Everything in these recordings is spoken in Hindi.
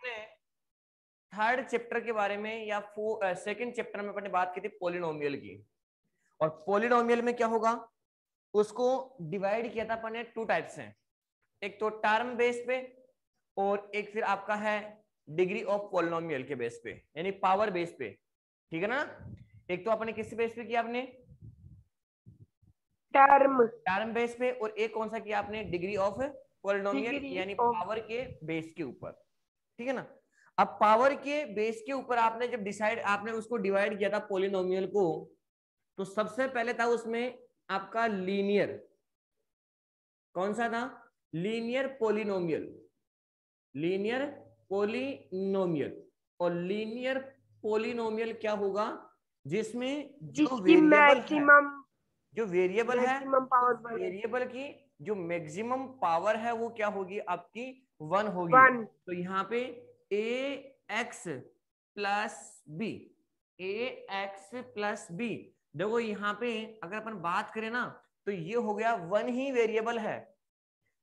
अपने थर्ड चैप्टर के बारे में या सेकंड चैप्टर में अपने बात की थी पॉलिनोमियल की। और पॉलिनोमियल में क्या होगा, उसको डिवाइड किया था अपन ने टू टाइप से, एक तो टर्म बेस पे और एक फिर आपका है डिग्री ऑफ पॉलिनोमियल के बेस पे, यानी पावर बेस पे, ठीक है ना। एक तो अपने किस बेस पे किया आपने, टर्म बेस पे, और एक कौन सा किया आपने, डिग्री ऑफ पॉलिनोमियल यानी पावर के बेस के ऊपर, ठीक है ना। अब पावर के बेस के ऊपर आपने जब डिसाइड, आपने उसको डिवाइड किया था पॉलिनोमियल को, तो सबसे पहले था उसमें आपका लीनियर, कौन सा था, लीनियर पॉलिनोमियल, लीनियर पॉलिनोमियल। और लीनियर पॉलिनोमियल क्या होगा, जिसमें जो वेरिएबल है, जो वेरिएबल है, वेरिएबल की जो मैक्सिमम पावर है वो क्या होगी आपकी, 1 होगी। तो यहाँ पे ax plus B, ax plus B, देखो यहाँ पे अगर अपन बात करें ना, तो ये हो गया 1 ही वेरिएबल है,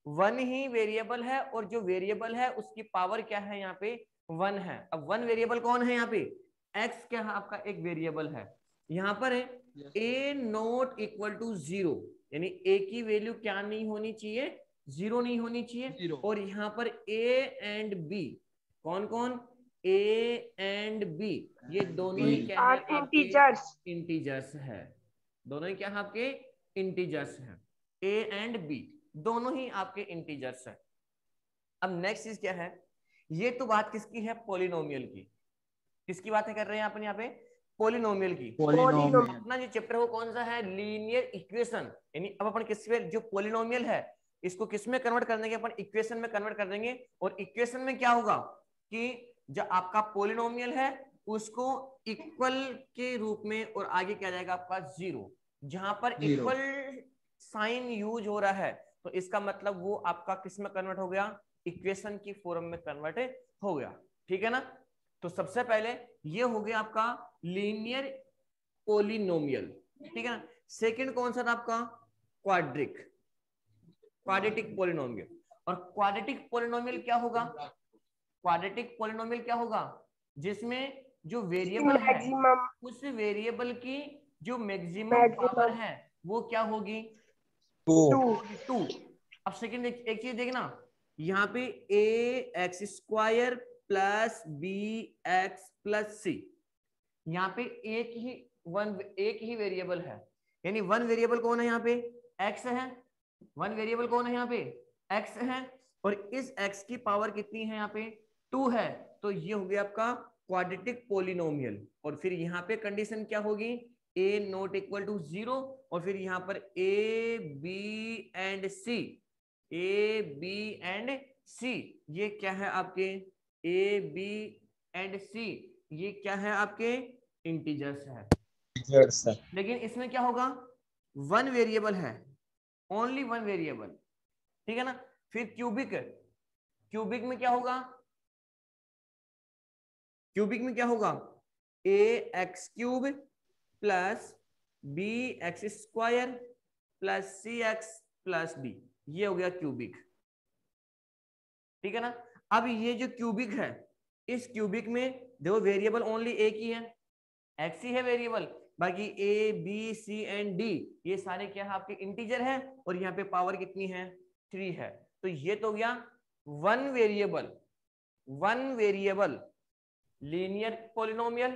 1 ही वेरिएबल है, और जो वेरिएबल है उसकी पावर क्या है यहाँ पे, 1 है। अब 1 वेरिएबल कौन है यहाँ पे, x क्या है आपका एक वेरिएबल है। यहाँ पर है a नॉट इक्वल टू 0, यानी a की वैल्यू क्या नहीं होनी चाहिए, 0 नहीं होनी चाहिए। और यहाँ पर a एंड b, कौन कौन, a एंड b, ये दोनों ही क्या है आपके इंटीजर्स है, दोनों ही क्या है आपके इंटीजर्स है, a एंड b दोनों ही आपके इंटीजर्स है। अब नेक्स्ट चीज क्या है, ये तो बात किसकी है, पॉलिनोमियल की, किसकी बातें कर रहे हैं अपन यहाँ पे, पॉलिनोमियल की। अपना जो चैप्टर है वो कौन सा है, लीनियर इक्वेशन, यानी अब अपन किस पे, जो पॉलिनोमियल है इसको किस में कन्वर्ट कर देंगे, अपन इक्वेशन में कन्वर्ट कर देंगे। और इक्वेशन में क्या होगा कि जो आपका पॉलिनोमियल है उसको इक्वल के रूप में, और आगे क्या जाएगा आपका 0, जहां पर इक्वल साइन यूज हो रहा है, तो इसका मतलब वो आपका किस में कन्वर्ट हो गया, इक्वेशन की फॉर्म में कन्वर्ट हो गया, ठीक है ना। तो सबसे पहले ये हो गया आपका लीनियर पॉलिनोमियल, ठीक है ना। सेकंड कौन सा था आपका, क्वाड्रेटिक पॉलिनोमियल। और क्वाड्रेटिक पॉलिनोमियल क्या होगा, क्वाड्रेटिक पॉलिनोमियल क्या होगा, जिसमें जो वेरिएबल है उस वेरिएबल की जो मैक्सिमम पावर है वो क्या होगी, 2। अब सेकंड एक चीज देखना, यहाँ पे a x square plus B X plus C, यहाँ पे एक ही वेरिएबल है, यानी 1 वेरिएबल कौन है यहाँ पे, x है, 1 वेरिएबल कौन है यहाँ पे, x है, और इस x की पावर कितनी है यहाँ पे, 2 है। तो ये हो गया आपका क्वाड्रेटिक पॉलिनोमियल। और फिर यहाँ पे कंडीशन क्या होगी, a नॉट इक्वल टू 0, और फिर यहाँ पर a b and c, a b and c, ये क्या है आपके, a b एंड c, ये क्या है आपके इंटीजर्स है। लेकिन इसमें क्या होगा, 1 वेरिएबल है, ओनली 1 वेरिएबल, ठीक है ना। फिर क्यूबिक, क्यूबिक में क्या होगा, क्यूबिक में क्या होगा, A X cube plus B X square plus C X plus D, ये हो गया क्यूबिक, ठीक है ना। अब ये जो क्यूबिक है, इस क्यूबिक में देखो वेरिएबल ओनली एक ही है, एक्स ही है वेरिएबल, बाकी A B C and D ये सारे क्या है आपके इंटीजर है, और यहाँ पे पावर कितनी है, 3 है। तो ये तो गया 1 variable, 1 variable linear polynomial,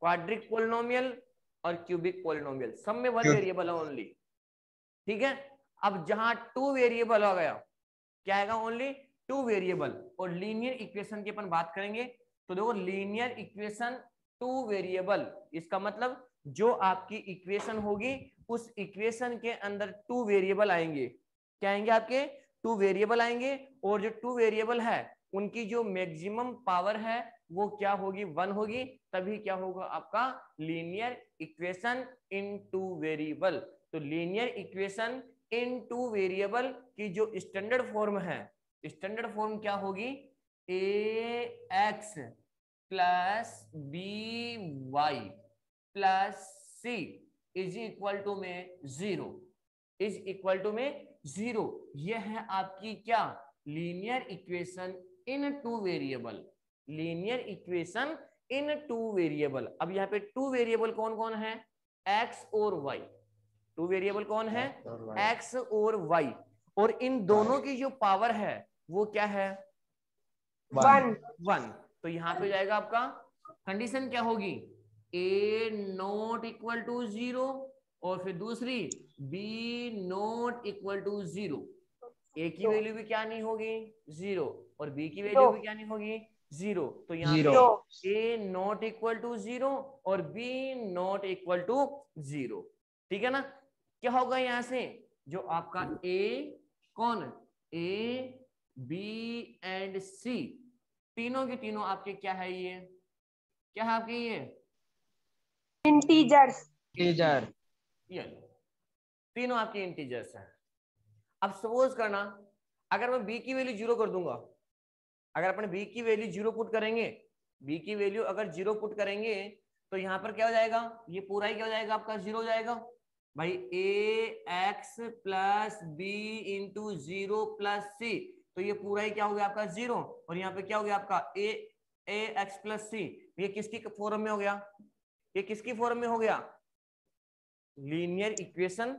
quadric polynomial और क्यूबिक पॉलिनोमियल, सब में 1 वेरिएबल है ओनली, ठीक है। अब जहां 2 वेरिएबल हो गया, क्या आएगा, ओनली 2 वेरिएबल। और लीनियर इक्वेशन की अपन बात करेंगे, तो देखो लीनियर इक्वेशन 2 वेरिएबल, इसका मतलब जो आपकी इक्वेशन होगी उस इक्वेशन के अंदर 2 वेरिएबल आएंगे, क्या आएंगे आपके, 2 वेरिएबल आएंगे, और जो 2 वेरिएबल है उनकी जो मैक्सिमम पावर है वो क्या होगी, 1 होगी, तभी क्या होगा आपका लीनियर इक्वेशन इन 2 वेरिएबल। तो लीनियर इक्वेशन इन 2 वेरिएबल की जो स्टैंडर्ड फॉर्म है, स्टैंडर्ड फॉर्म क्या होगी, A X plus B Y plus C is equal to में 0, इज इक्वल टू में 0, यह है आपकी क्या linear equation in two variable, linear equation in two variable. अब यहाँ पे टू वेरिएबल कौन कौन है, एक्स और वाई। टू वेरिएबल कौन है, एक्स और वाई, और इन दोनों की जो पावर है वो क्या है, 1। तो यहाँ पे जाएगा आपका कंडीशन क्या होगी, a नॉट इक्वल टू 0, और फिर दूसरी b not equal to 0। a की वैल्यू भी क्या नहीं होगी 0, और b की वैल्यू भी क्या नहीं होगी 0। तो यहाँ पे a नॉट इक्वल टू 0 और b नॉट इक्वल टू 0। ठीक है ना। क्या होगा यहाँ से, जो आपका a कौन, a b एंड c तीनों के तीनों आपके क्या है, ये क्या है आपके, ये इंटीजर्स, ये तीनों आपके इंटीजर्स हैं। अब सपोज करना अगर मैं b की वैल्यू 0 कर दूंगा, अगर अपने b की वैल्यू 0 पुट करेंगे, b की वैल्यू अगर 0 पुट करेंगे तो यहाँ पर क्या हो जाएगा, ये पूरा ही क्या हो जाएगा आपका 0 हो जाएगा भाई, ax plus b into 0 plus c, तो ये पूरा ही क्या हो गया आपका 0, और यहाँ पे क्या हो गया आपका ax प्लस c, ये किसकी फॉर्म में हो गया, ये किसकी फॉर्म में हो गया, linear equation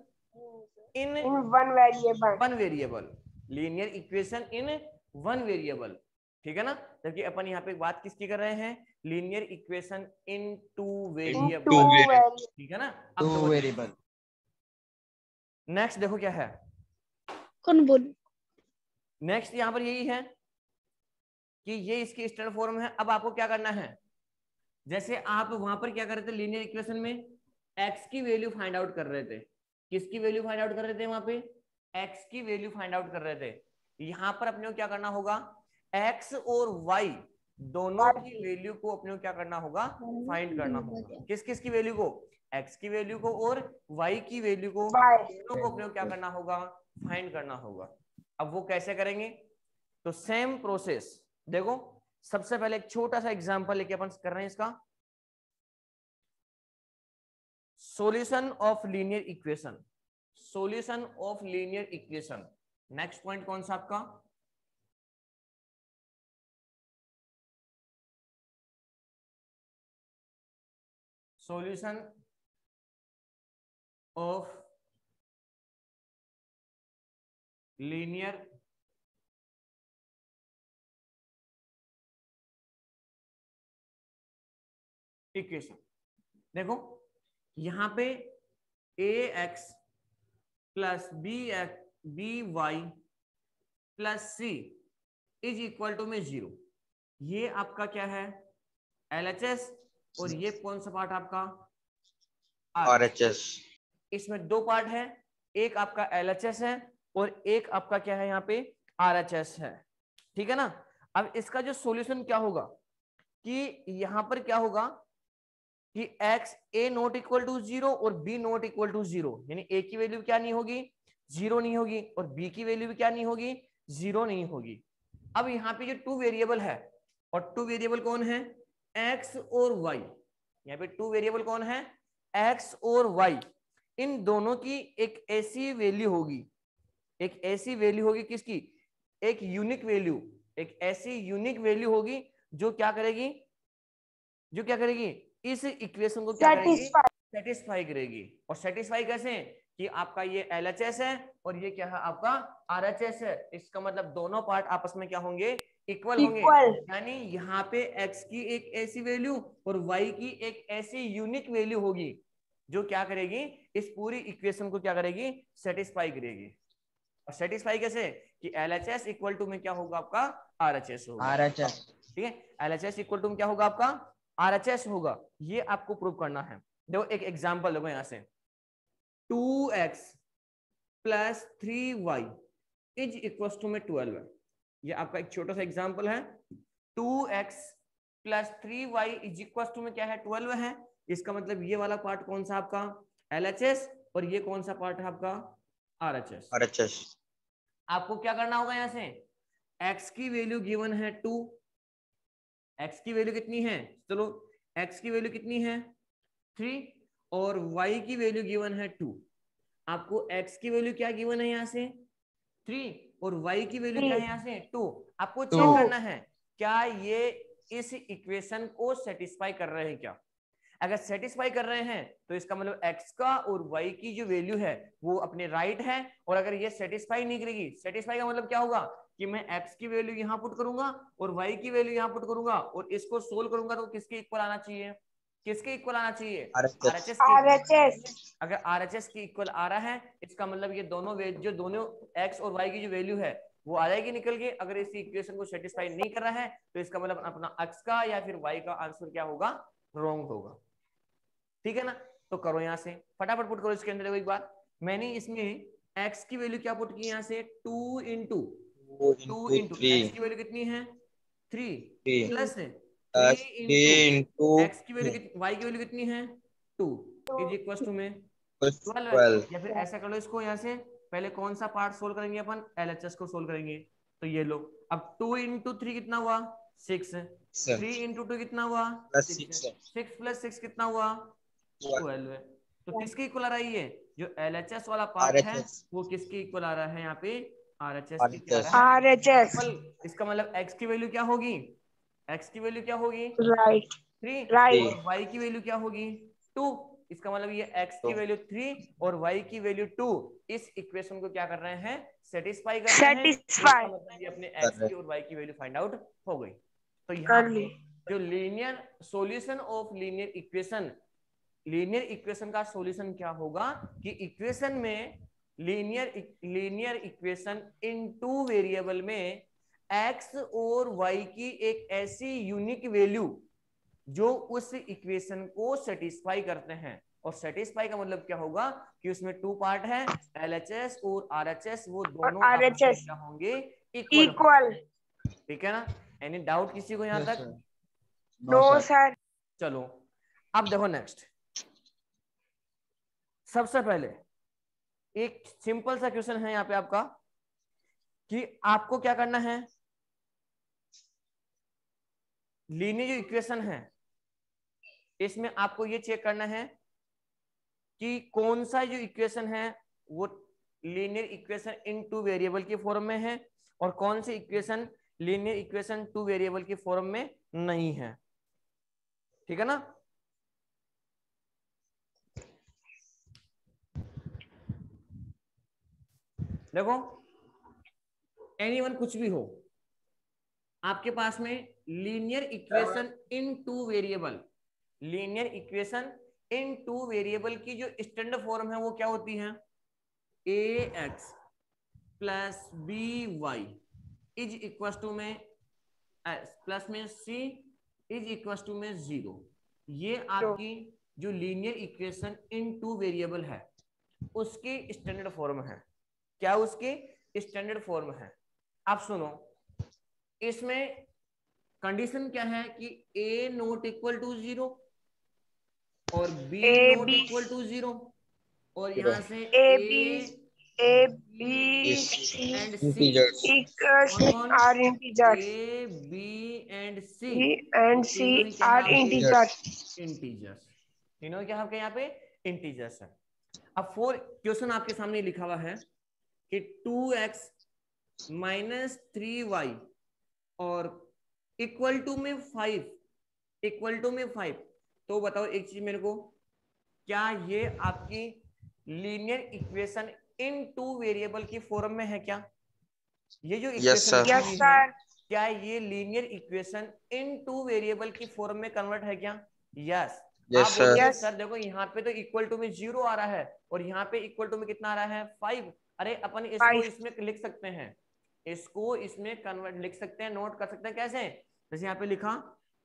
in one variable, linear equation in one variable. ठीक है ना। जबकि अपन यहाँ पे बात किसकी कर रहे हैं, linear equation in two variable. ठीक है ना। अब टू वेरिएबल। नेक्स्ट देखो क्या है, कौन बोल, नेक्स्ट यहाँ पर यही है कि ये इसकी स्टैंडर्ड फॉर्म है। अब आपको क्या करना है, जैसे आप वहां पर क्या कर रहे थे लीनियर इक्वेशन में, एक्स की वैल्यू फाइंड आउट कर रहे थे, किसकी वैल्यू फाइंड आउट कर रहे थे, वहां पे एक्स की वैल्यू फाइंड आउट कर रहे थे। यहां पर अपने को क्या करना होगा, एक्स और वाई दोनों की वैल्यू को अपने को क्या करना होगा, फाइंड करना होगा। किस किस की वैल्यू को, एक्स की वैल्यू को और वाई की वैल्यू को, दोनों को अपने को क्या करना होगा, फाइंड करना होगा। अब वो कैसे करेंगे, तो सेम प्रोसेस देखो, सबसे पहले एक छोटा सा एग्जांपल लेके अपन कर रहे हैं इसका, solution of linear equation, solution of linear equation. Next point कौन सा आपका, सॉल्यूशन ऑफ लीनियर इक्वेशन। देखो यहां पे A X plus B Y plus C is equal to में 0, ये आपका क्या है LHS, और ये कौन सा पार्ट आपका RHS। इसमें दो पार्ट है, एक आपका LHS है और एक आपका क्या है यहाँ पे RHS है। ठीक है ना। अब इसका जो सॉल्यूशन क्या होगा कि यहां पर क्या होगा कि x a not equal to 0 और b नॉट इक्वल टू 0, यानी a की वैल्यू क्या नहीं होगी 0 नहीं होगी, और b की वैल्यू भी क्या नहीं होगी 0 नहीं होगी। अब यहाँ पे जो टू वेरिएबल है, और टू वेरिएबल कौन है, x और y, यहाँ पे टू वेरिएबल कौन है, x और y, इन दोनों की एक ऐसी वैल्यू होगी, एक ऐसी वैल्यू होगी किसकी, एक यूनिक वैल्यू, एक ऐसी यूनिक वैल्यू होगी जो क्या करेगी, जो क्या करेगी इस इक्वेशन को क्या करेगी, सेटिस्फाई करेगी। और सेटिस्फाई कैसे, कि आपका ये LHS है और ये क्या है आपका RHS है, इसका मतलब दोनों पार्ट आपस में क्या होंगे, इक्वल होंगे। यानी यहाँ पे x की एक ऐसी वैल्यू और y की एक ऐसी यूनिक वैल्यू होगी जो क्या करेगी, इस पूरी इक्वेशन को क्या करेगी, सेटिस्फाई करेगी। और सेटिस्फाई कैसे, कि LHS इक्वल टू में क्या होगा आपका RHS होगा। RHS, ठीक है, LHS इक्वल टू में क्या होगा आपका RHS होगा। ये आपको प्रूव करना है। देखो एक एग्जांपल देखो यहां से, 2x plus 3y is equal to में 12 है। ये आपका एक छोटा सा एग्जांपल है, 2x plus 3y is equal to में क्या है 12 है। इसका मतलब ये वाला पार्ट कौन सा आपका LHS, और ये कौन सा पार्ट है आपका RHS। आपको क्या करना होगा, यहां से x की वैल्यू गिवन है 2, x की वैल्यू कितनी है, चलो x की वैल्यू कितनी है 3, और y की वैल्यू गिवन है 2। आपको x की वैल्यू क्या गिवन है यहाँ से 3, और y की वैल्यू क्या है यहाँ से 2। आपको 2 चेक करना है क्या ये इस इक्वेशन को सेटिस्फाई कर रहे हैं क्या। अगर सेटिस्फाई कर रहे हैं तो इसका मतलब x का और y की जो वैल्यू है वो अपने राइट है। और अगर ये सेटिस्फाई नहीं करेगी, सेटिस्फाई का मतलब क्या होगा कि मैं x की वैल्यू यहाँ पुट करूंगा और y की वैल्यू यहाँ पुट करूंगा और इसको सोल्व करूंगा तो किसके इक्वल आना चाहिए, किसके इक्वल आना चाहिए, RHS के। अगर RHS की इक्वल आ रहा है इसका मतलब ये दोनों जो दोनों x और y की जो वैल्यू है वो आ जाएगी निकल के। अगर इस इक्वेशन को सेटिस्फाई नहीं कर रहा है तो इसका मतलब अपना x का या फिर y का आंसर क्या होगा, रॉन्ग होगा। ठीक है ना। तो करो यहाँ से फटाफट पुट करो इसके अंदर। देखो एक बार मैंने इसमें x की वैल्यू क्या पुट की यहाँ से 2 इंटू x की वैल्यू कितनी है 3 प्लस 3 इंटू x की वैल्यू y की वैल्यू कितनी है 2 इज इक्वल टू में 12। या फिर ऐसा कर लो इसको यहाँ से पहले कौन सा पार्ट सोल्व करेंगे अपन, LHS को सोल्व करेंगे। तो ये लो अब 2 इंटू 3 कितना हुआ 6, 3 इंटू 2 कितना हुआ 6, 6 प्लस 6 कितना हुआ 12 है। तो किसके इक्वल आ रहा है ये जो LHS वाला पार्ट है वो किसके इक्वल आ रहा है यहाँ पे RHS की क्या आ रहा है RHS। इसका मतलब x की वैल्यू क्या होगी, x की वैल्यू क्या होगी राइट 3 और y की वैल्यू क्या होगी 2। इसका मतलब ये x की वैल्यू 3 और y की वैल्यू 2 इस इक्वेशन को क्या कर रहे हैं, सेटिस्फाई कर रहे हैं। इसका मतलब ये अपने x की और y की वैल्यू फाइंड आउट हो गई। तो यहाँ पे जो linear solution of linear equation, linear equation का सॉल्यूशन क्या होगा कि इक्वेशन में linear equation in two variable में x और y की एक ऐसी यूनिक वैल्यू जो उस इक्वेशन को सेटिस्फाई करते हैं। और सेटिस्फाई का मतलब क्या होगा कि उसमें 2 पार्ट है LHS और RHS, वो दोनों आपस में क्या होंगे इक्वल। ठीक है ना। एनी डाउट किसी को यहाँ तक? No sir. चलो अब देखो नेक्स्ट, सबसे पहले एक सिंपल सा क्वेश्चन है यहाँ पे आपका कि आपको क्या करना है, लीनियर जो इक्वेशन है इसमें आपको ये चेक करना है कि कौन सा जो इक्वेशन है वो linear equation in two variable की फॉर्म में है और कौन सी equation linear equation two variable की फॉर्म में नहीं है। ठीक है ना। देखो एनीवन कुछ भी हो, आपके पास में linear equation in two variable, linear equation in two variable की जो स्टैंडर्ड फॉर्म है वो क्या होती है, ax plus by is equal to में प्लस में c इज इक्वल टू में 0। ये आपकी जो linear equation in two variable है उसकी स्टैंडर्ड फॉर्म है। क्या उसकी स्टैंडर्ड फॉर्म है। आप सुनो, इसमें कंडीशन क्या है कि a नॉट इक्वल टू 0 और b नॉट इक्वल टू 0 और यहां से a b and c are integers. a b and c and c are integers. Integers, तीनों क्या आपके यहाँ पे इंटीजर्स है। अब फोर क्वेश्चन आपके सामने लिखा हुआ है कि 2x माइनस 3y और इक्वल टू में 5, इक्वल टू में 5। तो बताओ एक चीज मेरे को, क्या ये आपकी linear equation in two variable की फॉर्म में है क्या? ये जो इक्वेशन है क्या ये linear equation in two variable की फॉर्म में कन्वर्ट है क्या? यस। आप बोलोगे सर देखो यहाँ पे तो इक्वल टू में 0 आ रहा है और यहाँ पे इक्वल टू में कितना आ रहा है 5। अरे अपन इसको इसमें लिख सकते हैं, इसको इसमें कन्वर्ट लिख सकते हैं, नोट कर सकते हैं कैसे, जैसे यहाँ पे लिखा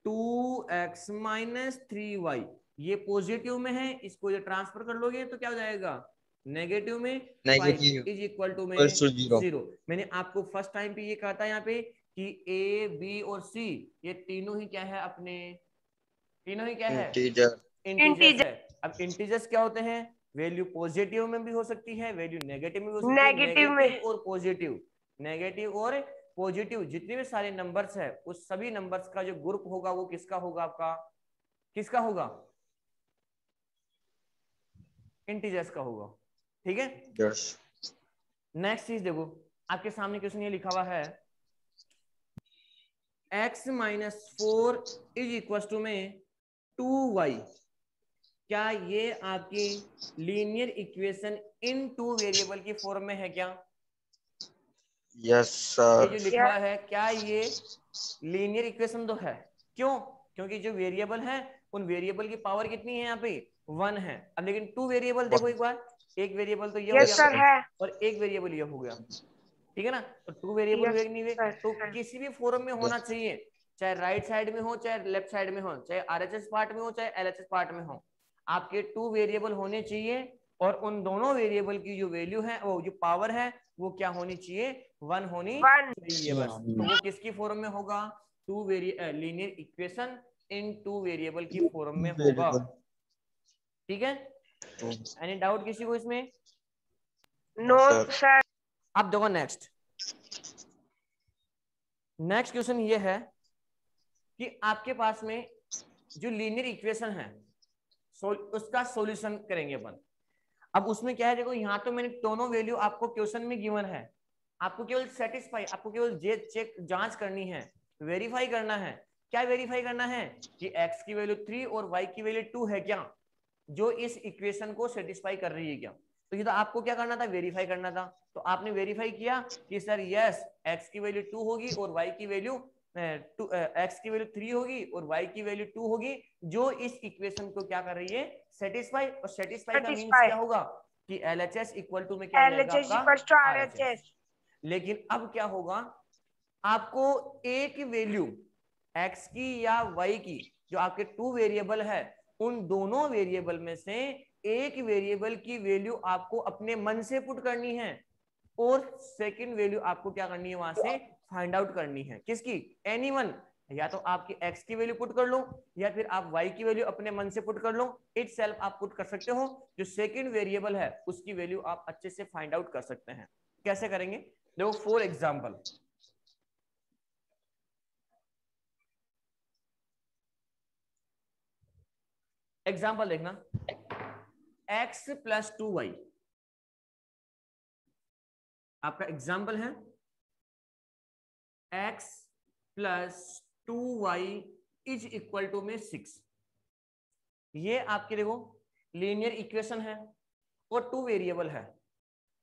2x माइनस 3y, ये पॉजिटिव में है, इसको ये ट्रांसफर कर लोगे तो क्या हो जाएगा नेगेटिव में 5 इज इक्वल टू में 0। मैंने आपको फर्स्ट टाइम पे ये कहा था यहाँ पे कि a b और c ये तीनों ही क्या है, अपने तीनों ही क्या है इंटीजर्स है। अब इंटीजर्स क्या होते हैं, वैल्यू पॉजिटिव में भी हो सकती है, वैल्यू नेगेटिव में भी हो सकती है, नेगेटिव और पॉजिटिव, नेगेटिव और पॉजिटिव जितने भी सारे नंबर्स है उस सभी नंबर्स का जो ग्रुप होगा वो किसका होगा, आपका किसका होगा, इंटीजर्स का होगा। ठीक है। नेक्स्ट चीज देखो, आपके सामने क्वेश्चन ये लिखा हुआ है x minus 4 is equal to में 2y। क्या ये आपकी linear equation in two variable की फॉर्म में है क्या? यस ये सर। जो लिखा हुआ है क्या ये लीनियर इक्वेशन तो है? क्यों? क्योंकि जो वेरिएबल है उन वेरिएबल की पावर कितनी है यहाँ पे 1 है। अब लेकिन टू वेरिएबल देखो एक बार, एक वेरिएबल तो ये हो यस सर गया है। और एक वेरिएबल ये हो गया, ठीक है ना? तो टू वेरिएबल हुए कि नहीं हुए? तो किसी भी फॉर्म में होना चाहिए, चाहे राइट साइड में हो चाहे लेफ्ट साइड में हो, चाहे आरएचएस पार्ट में हो चाहे एलएचएस पार्ट में हो, आपके टू वेरिएबल होने चाहिए और उन दोनों वेरिएबल की जो वैल्यू है वो जो पावर है वो क्या होनी चाहिए 1 होनी चाहिए बस। तो वो किसकी फॉर्म में होगा? Two linear equation in two variable की फॉर्म में होगा, ठीक है? एनी डाउट किसी को इसमें? No sir. अब देखो नेक्स्ट क्वेश्चन ये है कि आपके पास में जो लीनियर इक्वेशन है उसका सॉल्यूशन करेंगे अपन। अब उसमें क्या है, देखो यहाँ तो मैंने दोनों वैल्यू आपको क्वेश्चन में गिवन है, आपको केवल सेटिस्फाई, आपको केवल चेक जांच करनी है, वेरीफाई करना है। क्या वेरीफाई करना है कि x की वैल्यू 3 और y की वैल्यू 2 है क्या, जो इस इक्वेशन को सेटिस्फाई कर रही है क्या। तो ये तो आपको क्या करना था, वेरीफाई करना था। तो आपने वेरीफाई किया कि सर यस x की वैल्यू 2 होगी और y की वैल्यू x की वैल्यू 3 होगी और y की वैल्यू 2 होगी, जो इस इक्वेशन को क्या कर रही है, सेटिस्फाई। और सेटिस्फाई का मींस क्या होगा कि LHS इक्वल टू में क्या हो जाएगा आपका RHS। लेकिन अब क्या होगा, आपको एक वैल्यू x की या y की जो आपके टू वेरिएबल है उन दोनों वेरिएबल में से एक वेरिएबल की वैल्यू आपको अपने मन से पुट करनी है और सेकंड वैल्यू आपको क्या करनी है वहां से फाइंड आउट करनी है। किसकी? एनीवन। या तो आपकी x की वैल्यू पुट कर लो या फिर आप y की वैल्यू अपने मन से पुट कर लो, इट सेल्फ आप पुट कर सकते हो। जो सेकंड वेरिएबल है उसकी वैल्यू आप अच्छे से फाइंड आउट कर सकते हैं। कैसे करेंगे देखो, फॉर एग्जाम्पल देखना, x प्लस 2y आपका एग्जाम्पल है, x plus 2y is equal to में 6। ये आपके देखो लीनियर इक्वेशन है और टू वेरिएबल है,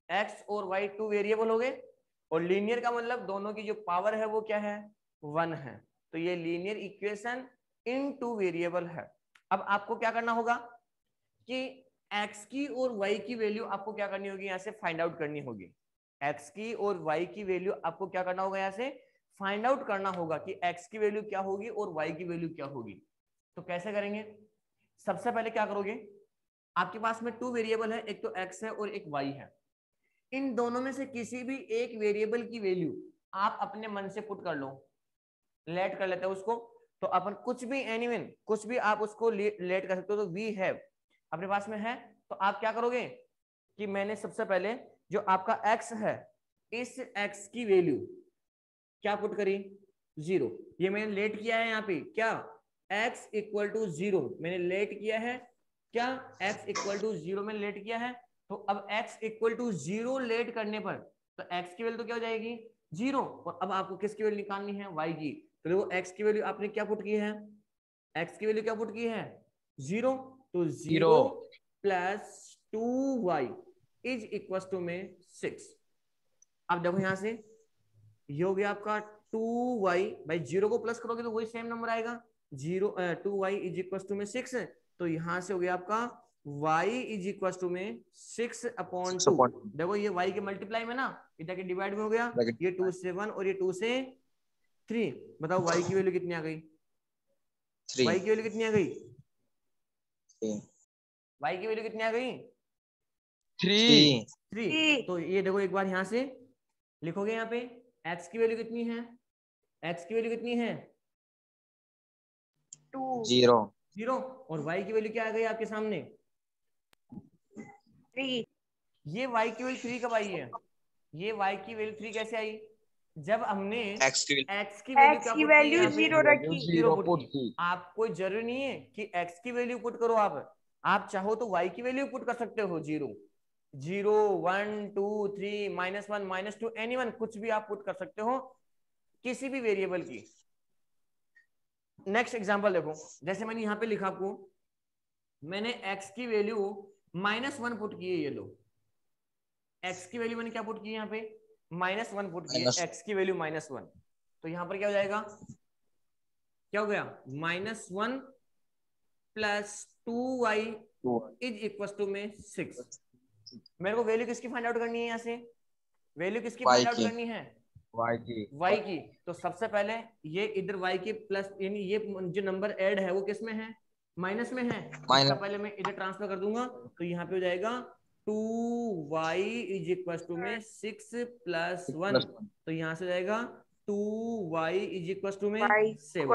x और y टू वेरिएबल हो गए और लीनियर का मतलब दोनों की जो पावर है वो क्या है 1 है। तो ये linear equation in two variable है। अब आपको क्या करना होगा कि x की और y की वैल्यू आपको क्या करनी होगी, यहां से फाइंड आउट करनी होगी। x की और y की वैल्यू आपको क्या करना होगा, यहां से फाइंड आउट करना होगा कि x की वैल्यू क्या होगी और y की वैल्यू क्या होगी। तो कैसे करेंगे, सबसे पहले क्या करोगे, आपके पास में टू वेरिएबल है, एक तो x है और एक y है। इन दोनों में से किसी भी एक वेरिएबल की वैल्यू आप अपने मन से पुट कर लो, लेट कर लेते हैं उसको। तो अपन कुछ भी एनीवन कुछ भी आप उसको लेट कर सकते हो। तो वी हैव अपने पास में है, तो आप क्या करोगे कि मैंने सबसे पहले जो आपका x है इस x की वैल्यू क्या पुट करी 0। ये मैंने लेट किया है यहाँ पे क्या, x इक्वल टू 0 मैंने लेट किया है क्या, x इक्वल टू 0 मैंने लेट किया है। तो अब x इक्वल टू 0 लेट करने पर तो x की वैल्यू तो क्या हो जाएगी 0। और अब आपको किसकी वैल्यू निकालनी है, y की। तो देखो x की वैल्यू आपने क्या पुट की है, x की वैल्यू क्या पुट की है 0। तो 0 plus 2y is equal to में 6। अब देखो यहां से ये हो गया आपका 2y, भाई 0 को प्लस करोगे तो वही सेम नंबर आएगा 2y इज इक्वल टू में 6। तो यहां से हो गया आपका y इज इक्वल टू में 6/2। देखो ये y के मल्टीप्लाई में ना इधर के डिवाइड में हो गया, ये 2 से 1 और ये 2 से 3। बताओ y की वैल्यू कितनी आ गई, y की वैल्यू कितनी आ गई, y की वैल्यू कितनी आ गई 3। तो ये देखो एक बार यहां से लिखोगे, यहाँ पे x की वैल्यू कितनी है, x की वैल्यू कितनी है 0 और y की वैल्यू क्या आ गई आपके सामने 3। ये y की वैल्यू 3 कब आई है, ये y की वैल्यू 3 कैसे आई, जब हमने x की वैल्यू 0 रखी। 0 पुट की। आपको जरूरी नहीं है कि x की वैल्यू पुट करो, आप चाहो तो y की वैल्यू पुट कर सकते हो 0। 0 1 2 3 -1 -2 एनीवन, कुछ भी आप पुट कर सकते हो किसी भी वेरिएबल की। नेक्स्ट एग्जांपल देखो, जैसे मैंने यहाँ पे लिखा आपको, मैंने x की वैल्यू -1 पुट की है, ये लो x की वैल्यू मैंने क्या पुट की है यहाँ पे, -1 पुट की है, x की वैल्यू -1, तो यहाँ पर क्या हो जाएगा, क्या हो गया, -1 + 2y इज इक्वल टू में 6। मेरे को वैल्यू किसकी फाइंड आउट करनी है, यहाँ से वैल्यू किसकी फाइंड आउट करनी है, y की। तो सबसे पहले ये इधर y के प्लस, यानी ये जो नंबर ऐड है वो किस में है, माइनस में है, इसका पहले मैं इधर ट्रांसफर कर दूंगा, तो यहाँ पे हो जाएगा 2y इज इक्वल टू में 6 + 1, तो यहाँ से जाएगा 2y इज इक्वल टू में 7।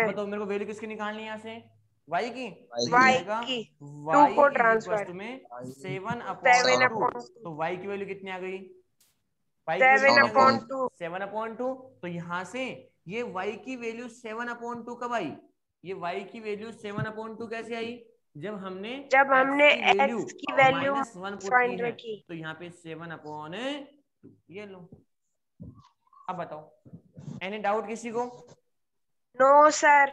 बताओ मेरे को वैल्यू किसकी निकालनी है यहाँ से, y की, y की, y 2 को इज इक्वल ट्रांसफर टू में 7/2, तो y की वैल्यू कितनी आ गई, 7/2, 7/2, तो यहाँ से ये y की वैल्यू 7/2 कब आई, ये y की वैल्यू 7/2 कैसे आई, जब हमने जब हमने x की वैल्यू -1 पुट की फाइंड है, रखी। तो यहाँ पे 7/2, ये लो। अब बताओ, एनी डाउट किसी को? No sir.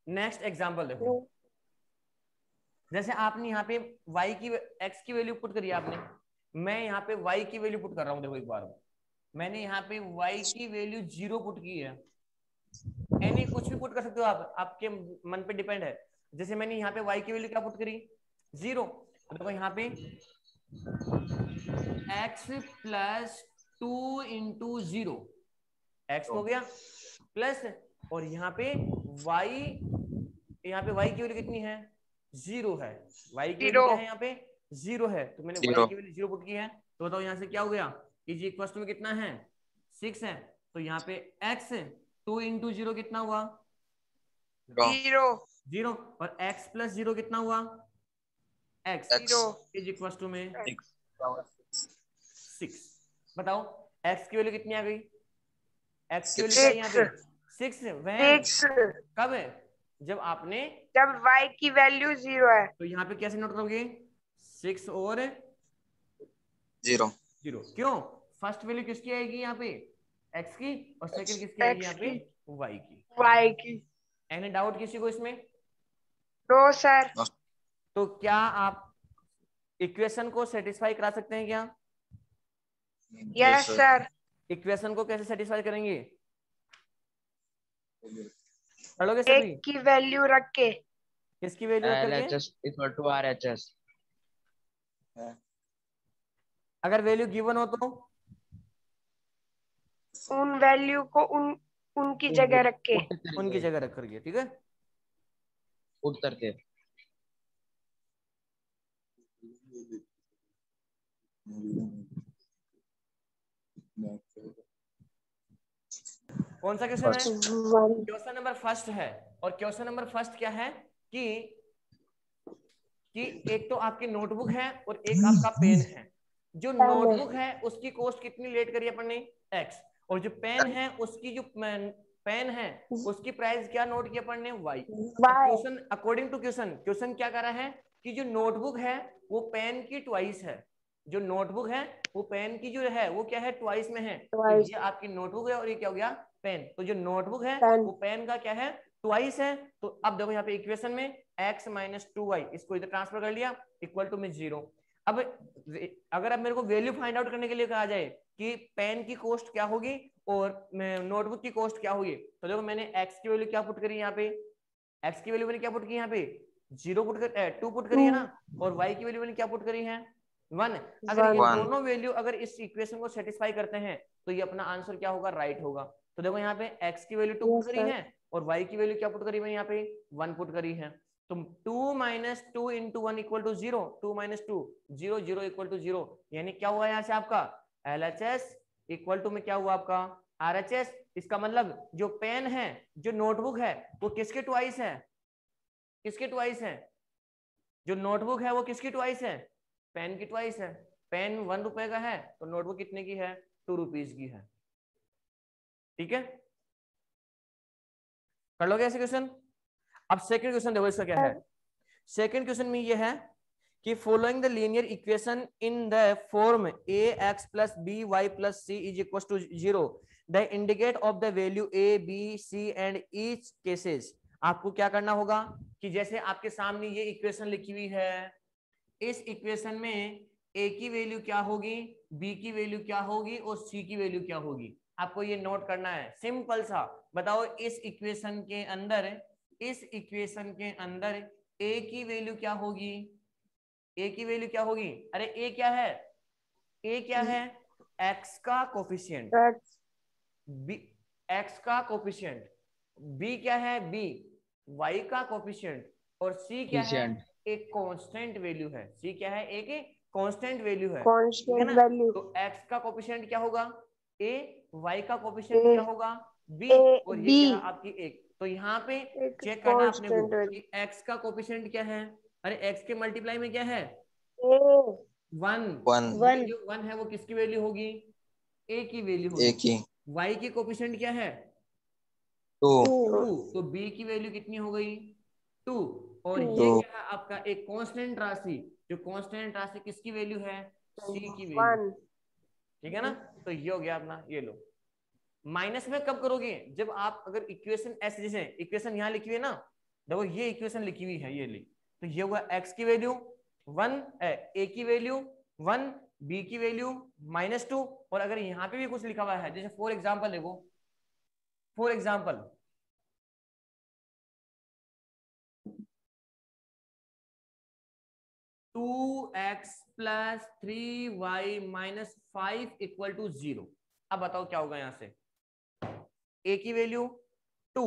नेक्स्ट एग्जांपल देखो, जैसे आपने यहाँ पे y की x की वैल्यू पुट करी आपने, मैं यहाँ पे y की वैल्यू पुट कर रहा हूँ, देखो एक बार मैंने यहाँ पे y की वैल्यू 0 पुट की है, एनी कुछ भी पुट कर सकते हो आप, आपके मन पे डिपेंड है। जैसे मैंने यहाँ पे y की वैल्यू क्या पुट करी, 0, तो देखो यहाँ पे x + 2 × 0, x हो गया प्लस, और यहाँ पे y, यहाँ पे y की वैल्यू कितनी है, 0 है, y की वैल्यू क्या है यहाँ पे, 0 है, तो मैंने y की वैल्यू 0 पुट की है, तो बताओ यहाँ से क्या हो गया, इज इक्वल टू में कितना है, 6 है, तो यहाँ पे x 2 × 0 कितना हुआ, 0, और x + 0 कितना हुआ, x इज इक्वल टू में 6। बताओ x की वैल्यू कितनी आ गई, x की वैल्यू क्या है यहाँ पे, 6, व्हेन, कब है, जब आपने, जब y की वैल्यू 0 है, तो यहाँ पे कैसे नोट करोगे, 6 और 0, क्यों, फर्स्ट वैल्यू किसकी आएगी यहाँ पे, x की, और सेकंड किसकी आएगी यहाँ पे, y की। एनी डाउट किसी को इसमें? No sir. तो क्या आप इक्वेशन को सेटिस्फाई करा सकते हैं क्या? Yes sir. इक्वेशन को कैसे सेटिस्फाई करेंगे, पढ़ोगे सभी, एक की वैल्यू रख के, किसकी वैल्यू रख करके, LHS = RHS, अगर वैल्यू गिवन हो तो उन वैल्यू को उनकी जगह रख के, उनकी जगह रख करके, ठीक है। पुट करके, कौन सा क्वेश्चन है, क्वेश्चन नंबर फर्स्ट है, और क्वेश्चन नंबर फर्स्ट क्या है कि एक तो आपकी नोटबुक है और एक आपका पेन है, जो नोटबुक है उसकी कॉस्ट कितनी लेट करी अपन ने, x, और जो पेन है उसकी जो पेन है उसकी प्राइस क्या नोट किया अपन ने, y। Question according to question क्या कर रहा है कि जो नोटबुक है वो पेन की ट्वाइस है, जो नोटबुक है वो पेन की जो है वो क्या है, ट्वाइस में है, तो ये आपकी नोटबुक है और ये क्या हो गया, पेन, तो जो नोटबुक है वो पेन का क्या है, ट्वाइस है। तो अब देखो यहाँ पे इक्वेशन में x - 2y, इसको इधर ट्रांसफर कर लिया, इक्वल टू में 0। अब अगर अब मेरे को वैल्यू फाइंड आउट करने के लिए कहा जाए कि पेन की कॉस्ट क्या होगी और नोटबुक की कॉस्ट क्या होगी, तो देखो मैंने x की वैल्यू क्या पुट करी यहाँ पे, x की वैल्यू मैंने क्या पुट की यहाँ पे, 0 पुट कर 2 पुट करी है ना, और y की वैल्यू मैंने क्या पुट करी है, 1। अगर ये दोनों वैल्यू अगर इस इक्वेशन को सेटिस्फाई करते हैं तो ये अपना आंसर क्या होगा, राइट होगा। तो देखो यहाँ पे x की वैल्यू 2 पुट करी है और y की वैल्यू क्या पुट करी मैंने यहाँ पे, 1 पुट करी है, तो 2 - 2 × 1 = 0, 2 - 2 0, 0 = 0, यानी क्या हुआ यहाँ से आपका LHS इक्वल टू में क्या हुआ आपका RHS। इसका मतलब जो पेन है, जो नोटबुक है वो किसके ट्वाइस है, किसके ट्वाइस है, जो नोटबुक है वो किसकी ट्वाइस है, पेन की ट्वाइस है। पेन 1 रुपए का है तो नोटबुक कितने की है, 2 रुपीज की है, ठीक है, कर लोगे ऐसे क्वेश्चन। अब सेकंड क्वेश्चन देखो इसका क्या है, सेकंड क्वेश्चन में ये है कि following the linear equation in the form ax plus by plus c is equals to 0 the indicate of the value a b c and each cases. आपको क्या करना होगा कि जैसे आपके सामने ये इक्वेशन लिखी हुई है, इस इक्वेशन में a की वैल्यू क्या होगी, b की वैल्यू क्या होगी और c की वैल्यू क्या होगी, आपको ये नोट करना है। सिंपल सा बताओ, इस इक्वेशन के अंदर a की वैल्यू क्या होगी, a की वैल्यू क्या होगी, अरे a क्या है, x का कोफिशिएंट, b x का कोफिशिएंट, b क्या है, b y का कोफिशिएंट, और c क्या है, एक कांस्टेंट वैल्यू है, c क्या है, एक कांस्टेंट वैल्यू है, ठीक है ना। तो x का कोफिशिएंट क्या होगा, a, y का कोफिशिएंट क्या होगा, b, और ये क्या है आपकी एक। तो यहाँ पे चेक करना आपने को कि x का कोफिशिएंट क्या है, अरे x के मल्टीप्लाई में क्या है, 1, जो 1 है वो किसकी वैल्यू होगी, a की वैल्यू होगी। y की कोफिशिएंट क्या है, 2, तो b की वैल्यू कितनी हो गई, 2, और ये क्या है आपका एक कांस्टेंट राशि, जो कांस्टेंट राशि किसकी वैल्यू है, c की वैल्यू, ठीक है ना। तो ये हो गया अपना, ये लो। माइनस में कब करोगे, जब आप अगर इक्वेशन ऐसे, जैसे इक्वेशन यहाँ लिखी हुई है ना, देखो ये इक्वेशन लिखी हुई है, ये ली, तो ये हुआ x की वैल्यू 1, a की वैल्यू 1, b की वैल्यू -2, और अगर यहाँ पे भी कुछ लिखा हुआ है, जैसे फॉर एग्जाम्पल देखो, फॉर एग्जाम्पल 2x + 3y - 5 = 0। अब बताओ क्या होगा, यहां से a की वैल्यू 2,